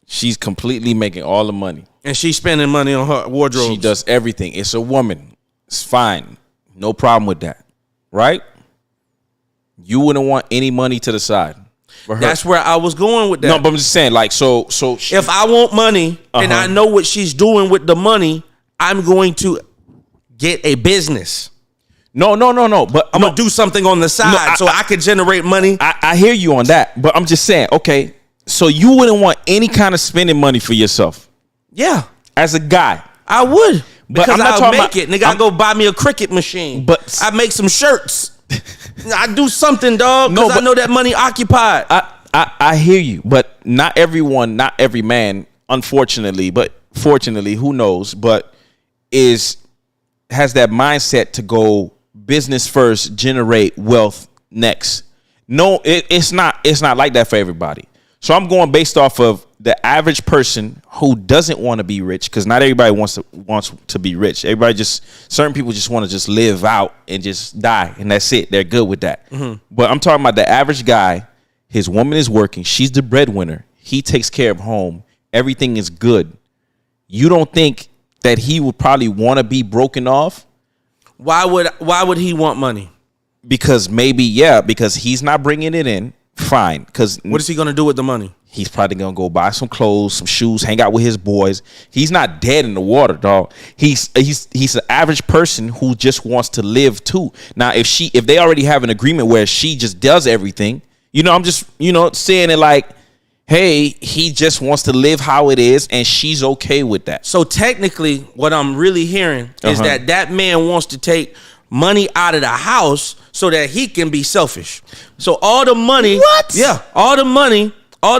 She's completely making all the money. And she's spending money on her wardrobe. She does everything. It's a woman. It's fine. No problem with that. Right? You wouldn't want any money to the side for her. That's where I was going with that. No, but I'm just saying, like, so if I want money and I know what she's doing with the money, I'm going to get a business. No. But I'm gonna do something on the side so I can generate money. I hear you on that, but I'm just saying, okay, so you wouldn't want any kind of spending money for yourself. Yeah. As a guy. I would. But because I'm not I'll talking make it. Nigga, I go buy me a cricket machine. But I make some shirts. I do something, dog, because I know that money occupied. I hear you, but not everyone, not every man, unfortunately, but fortunately, who knows, but has that mindset to go business first, generate wealth next. No, it's not like that for everybody. So I'm going based off of the average person who doesn't want to be rich, because not everybody wants to be rich. Certain people just want to just live out and just die, and that's it. They're good with that. But I'm talking about the average guy. His woman is working. She's the breadwinner. He takes care of home. Everything is good. You don't think that he would probably want to be broken off? Why would he want money? Because because he's not bringing it in. Fine. Because what is he gonna do with the money? He's probably gonna go buy some clothes, some shoes, hang out with his boys. He's not dead in the water, dog. He's an average person who just wants to live too. Now, if they already have an agreement where she just does everything, I'm just saying it like, hey, he just wants to live how it is, and she's okay with that. So technically, what I'm really hearing is that man wants to take money out of the house so that he can be selfish. So all the money, all the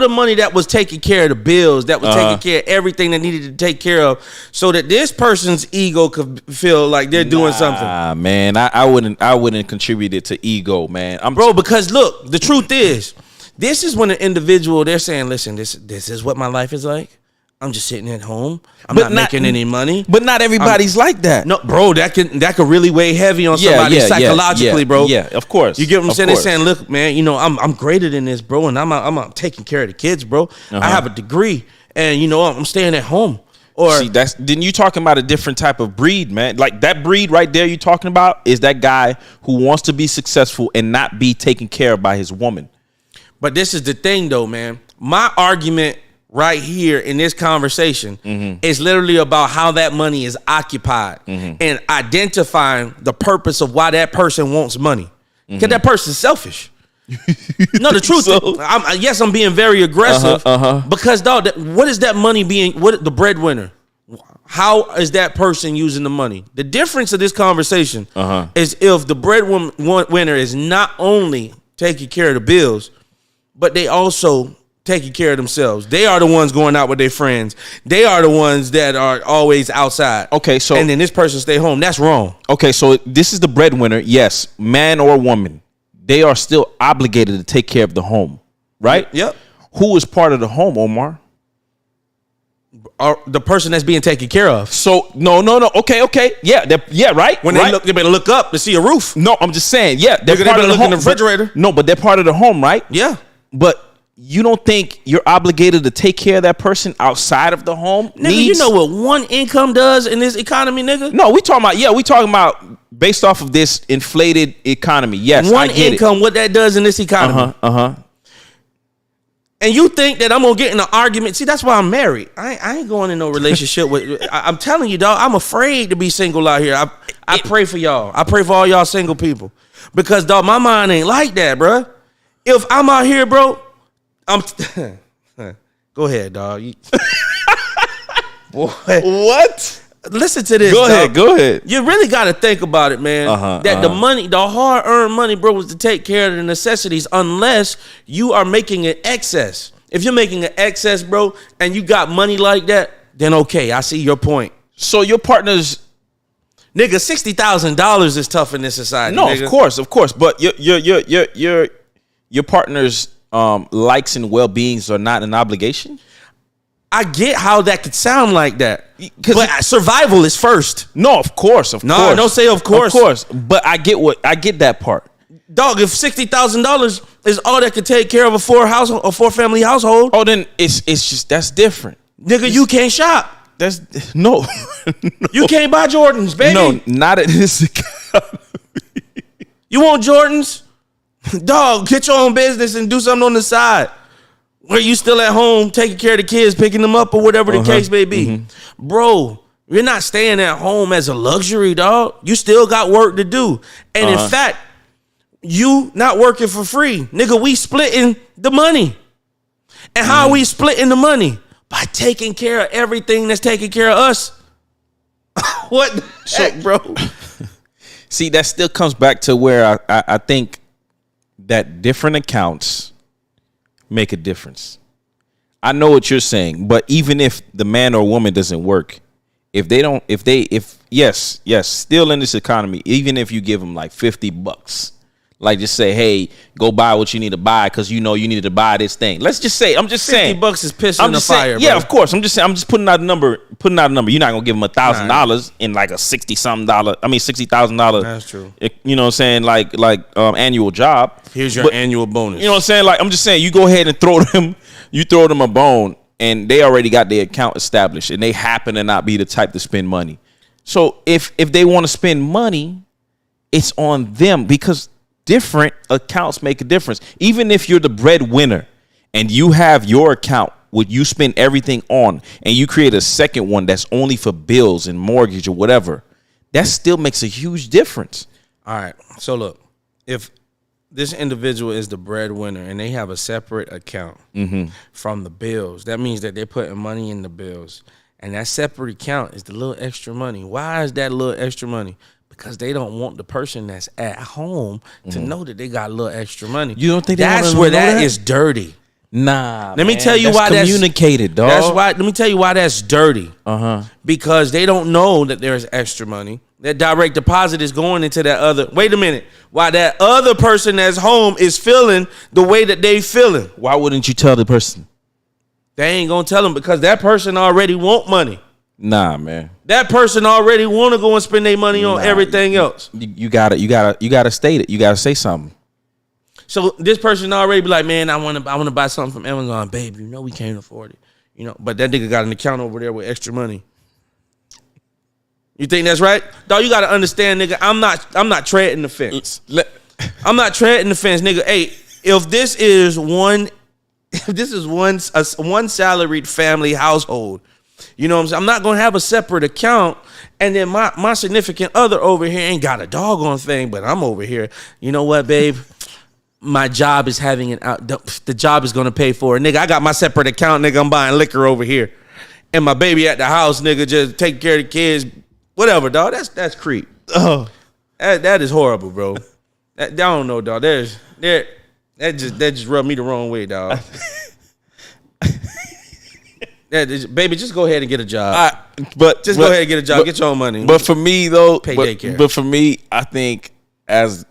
money that was taking care of the bills, that was taking care of everything that needed to take care of, so that this person's ego could feel like they're doing something. Man, I wouldn't contribute it to ego, man. Because look, the truth is, this is when an individual, they're saying, listen, this is what my life is like. I'm just sitting at home. I'm not making any money. But not everybody's like that. No, bro, that could really weigh heavy on somebody psychologically, bro. Yeah, of course. You get what I'm saying? They're saying, look, man, I'm greater than this, bro, and I'm taking care of the kids, bro. I have a degree, and I'm staying at home. Or then you talking about a different type of breed, man. Like that breed right there you talking about is that guy who wants to be successful and not be taken care of by his woman. But this is the thing, though, man. My argument right here in this conversation is literally about how that money is occupied and identifying the purpose of why that person wants money. Because that person's selfish. No, the truth. Yes, I'm being very aggressive because, dog, what is that money being? What the breadwinner? How is that person using the money? The difference of this conversation is if the breadwinner is not only taking care of the bills, but they also taking care of themselves. They are the ones going out with their friends. They are the ones that are always outside. Okay, so and then this person stay home. That's wrong. Okay, so this is the breadwinner. Yes, man or woman, they are still obligated to take care of the home, right? Yep. Who is part of the home, Omar? The person that's being taken care of. So no. Okay. Yeah, right. When they look, they better look up to see a roof. No, I'm just saying. Yeah, they're part of the home. In the refrigerator. No, but they're part of the home, right? Yeah. But you don't think you're obligated to take care of that person outside of the home? Nigga, you know what one income does in this economy, nigga? No, we talking about based off of this inflated economy. Yes, one I get income, what that does in this economy. And you think that I'm gonna get in an argument? See, that's why I'm married. I ain't going in no relationship with. I'm telling you, dog. I'm afraid to be single out here. I pray for y'all. I pray for all y'all single people because, dog, my mind ain't like that, bro. If I'm out here, bro, I'm. Go ahead, dog. Boy, what? Listen to this. Go ahead. You really got to think about it, man. The money, the hard-earned money, bro, was to take care of the necessities unless you are making an excess. If you're making an excess, bro, and you got money like that, then okay, I see your point. So your partner's... Nigga, $60,000 is tough in this society. No, nigga. of course. But your partner's likes and well-beings are not an obligation? I get how that could sound like that, but survival is first. No, of course. No, don't say of course. Of course, but I get that part. Dog, if $60,000 is all that could take care of a four family household, oh, then it's just that's different, nigga. You can't shop. That's no. You can't buy Jordans, baby. No, not in this economy. You want Jordans, dog? Get your own business and do something on the side. Where you still at home taking care of the kids, picking them up, or whatever the case may be. Bro, you're not staying at home as a luxury, dog. You still got work to do. And in fact, you not working for free. Nigga, we splitting the money. And how are we splitting the money? By taking care of everything that's taking care of us. What the heck, bro? See, that still comes back to where I think that different accounts make a difference. I know what you're saying, but even if the man or woman doesn't work, yes, still in this economy, even if you give them like $50, like just say, hey, go buy what you need to buy because you know you need to buy this thing. Let's just say, I'm just saying, $50 is pissing in the fire. Yeah, of course. I'm just saying, I'm just putting out a number. You're not gonna give them $1,000 in like a $60,000. That's true. You know what I'm saying? Like annual job. Here's your annual bonus. You know what I'm saying? Like I'm just saying, you go ahead and throw them a bone, and they already got their account established, and they happen to not be the type to spend money. So if they want to spend money, it's on them because different accounts make a difference. Even if you're the breadwinner and you have your account what you spend everything on, and you create a second one that's only for bills and mortgage or whatever, that still makes a huge difference. All right. So look, if this individual is the breadwinner and they have a separate account from the bills, that means that they're putting money in the bills. And that separate account is the little extra money. Why is that little extra money? Because they don't want the person that's at home to know that they got a little extra money. You don't think that's where that is dirty? Nah. Let me tell you why that's communicated, dog. That's why. Let me tell you why that's dirty. Because they don't know that there's extra money. That direct deposit is going into that other. Wait a minute. Why that other person that's home is feeling the way that they feeling? Why wouldn't you tell the person? They ain't gonna tell them because that person already want money. Nah, man. That person already want to go and spend their money on everything else. You gotta state it. You gotta say something. So this person already be like, man, I want to buy something from Amazon, babe. You know we can't afford it. You know, but that nigga got an account over there with extra money. You think that's right? Dog, you gotta understand, nigga. I'm not treading the fence. I'm not treading the fence, nigga. Hey, if this is one salaried family household, you know what I'm saying? I'm not gonna have a separate account, and then my significant other over here ain't got a doggone thing, but I'm over here. You know what, babe? My job is having the job is gonna pay for it, nigga. I got my separate account, nigga. I'm buying liquor over here, and my baby at the house, nigga, just taking care of the kids. Whatever, dog. That's creep. Oh, that is horrible, bro. I don't know, dog. That just rubbed me the wrong way, dog. Baby, just go ahead and get a job. Go ahead and get a job. Get your own money. But for me, though, pay daycare. But for me, I think as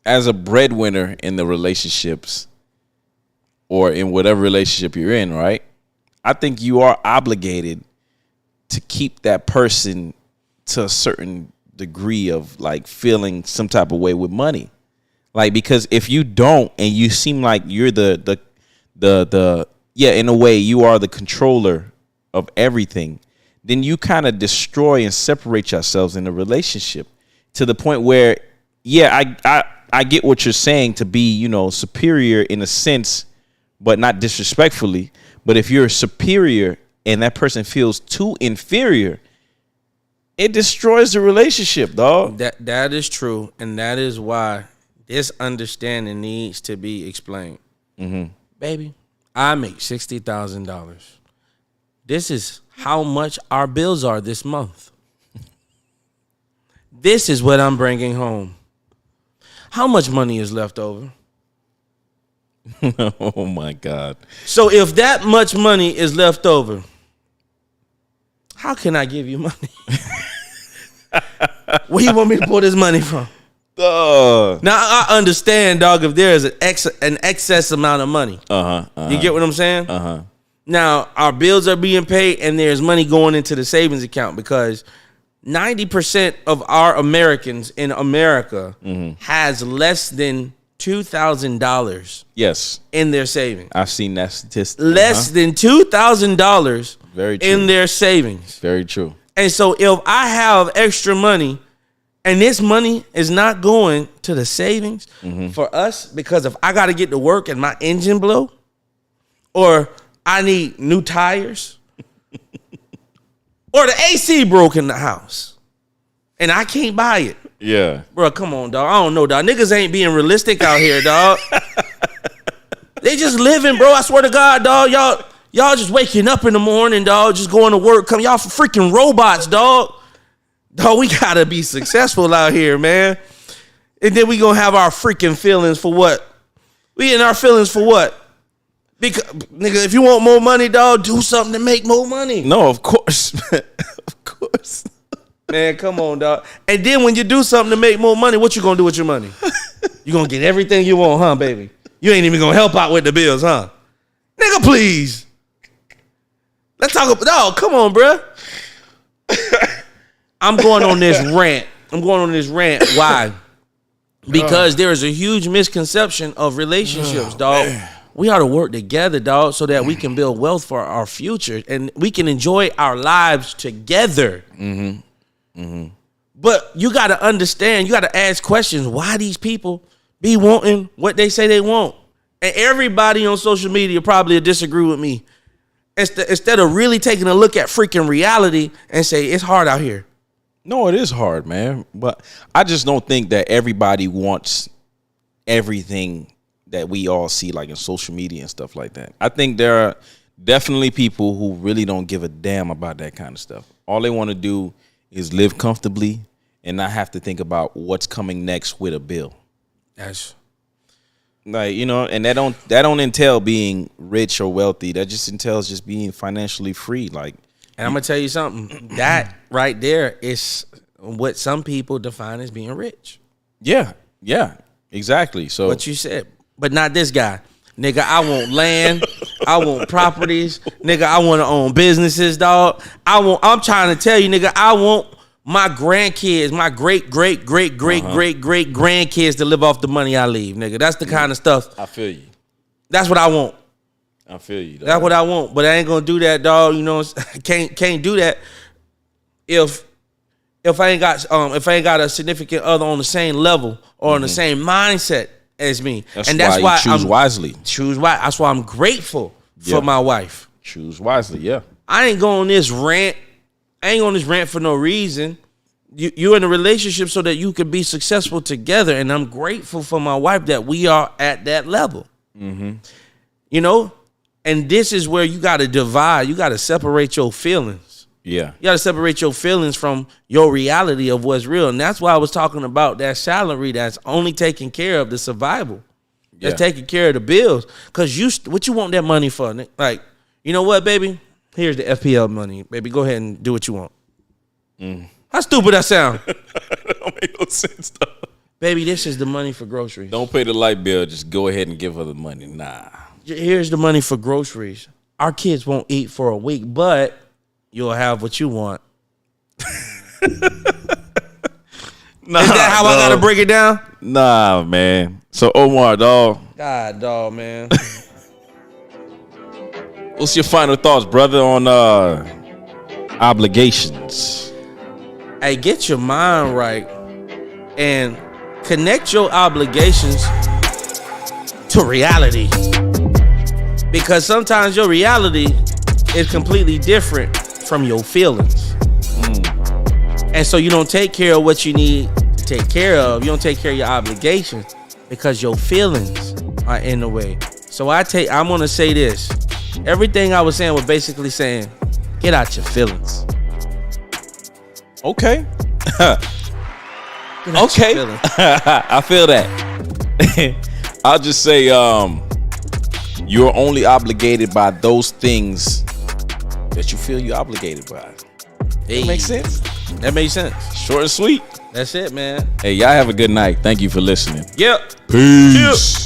a breadwinner in the relationships or in whatever relationship you're in, right? I think you are obligated to keep that person to a certain degree of like feeling some type of way with money. Like, because if you don't and you seem like you're the in a way, you are the controller of everything, then you kind of destroy and separate yourselves in a relationship to the point where, I get what you're saying to be, superior in a sense, but not disrespectfully. But if you're superior and that person feels too inferior, it destroys the relationship, dog. That is true, and that is why this understanding needs to be explained. Mm-hmm. Baby, I make $60,000. This is how much our bills are this month. This is what I'm bringing home. How much money is left over? Oh my God. So if that much money is left over, how can I give you money? Where you want me to pull this money from? Now I understand, dog, if there is an excess amount of money. You get what I'm saying? Now our bills are being paid and there's money going into the savings account because 90% of our Americans in America has less than $2,000 yes in their savings. I've seen that statistic. Less than $2,000 very true. in their savings. Very true. And so if I have extra money and this money is not going to the savings for us because if I got to get to work and my engine blow or I need new tires or the AC broke in the house and I can't buy it. Yeah. Bro, come on, dog. I don't know, dog. Niggas ain't being realistic out here, dog. They just living, bro. I swear to God, dog. Y'all just waking up in the morning, dog. Just going to work. Come, y'all freaking robots, dog. Dog, we gotta be successful out here, man. And then we gonna have our freaking feelings for what? We in our feelings for what? Because, nigga, if you want more money, dog, do something to make more money. No, of course. Of course. Man, come on, dog. And then when you do something to make more money, what you gonna do with your money? You gonna get everything you want, huh, baby? You ain't even gonna help out with the bills, huh? Nigga, please. Let's talk about, dog, come on, bruh. I'm going on this rant. Why? Because there is a huge misconception of relationships, dog. We ought to work together, dog, so that we can build wealth for our future and we can enjoy our lives together. But you got to understand, you got to ask questions. Why these people be wanting what they say they want? And everybody on social media probably disagree with me. Instead of really taking a look at freaking reality and say, it's hard out here. No, it is hard, man. But I just don't think that everybody wants everything that we all see like in social media and stuff like that. I think there are definitely people who really don't give a damn about that kind of stuff. All they want to do is live comfortably and not have to think about what's coming next with a bill. That's like, and that don't entail being rich or wealthy. That just entails just being financially free. Like, and I'm gonna tell you something. That right there is what some people define as being rich. Yeah, exactly. So what you said, but not this guy. Nigga, I want land. I want properties. Nigga, I want to own businesses, dog. I'm trying to tell you, nigga, I want my grandkids, my great grandkids to live off the money I leave, nigga. That's the kind of stuff. I feel you. That's what I want. I feel you, dog. That's what I want. But I ain't gonna do that, dog. Can't do that if I ain't got a significant other on the same level or on the same mindset as me. That's why you choose wisely. Choose wisely. That's why I'm grateful for my wife. Choose wisely, yeah. I ain't going on this rant. I ain't on this rant for no reason. You're in a relationship so that you can be successful together, and I'm grateful for my wife that we are at that level. And this is where you got to divide. You got to separate your feelings. Yeah. You got to separate your feelings from your reality of what's real. And that's why I was talking about that salary that's only taking care of the survival. That's taking care of the bills. Because what you want that money for? Like, you know what, baby? Here's the FPL money. Baby, go ahead and do what you want. How stupid that sound? That don't make no sense, though. Baby, this is the money for groceries. Don't pay the light bill. Just go ahead and give her the money. Nah. Here's the money for groceries. Our kids won't eat for a week, but you'll have what you want. Is that how I gotta break it down? Nah, man. So Omar, dog. God, dog, man. What's your final thoughts, brother, on obligations? Hey, get your mind right and connect your obligations to reality. Because sometimes your reality is completely different from your feelings. And so you don't take care of what you need to take care of. You don't take care of your obligations because your feelings are in the way. So I'm gonna say this. Everything I was saying was basically saying, get out your feelings. Okay. Okay. I feel that. I'll just say you're only obligated by those things that you feel you're obligated by. Hey, That makes sense? That makes sense. Short and sweet. That's it, man. Hey, y'all have a good night. Thank you for listening. Yep. Peace.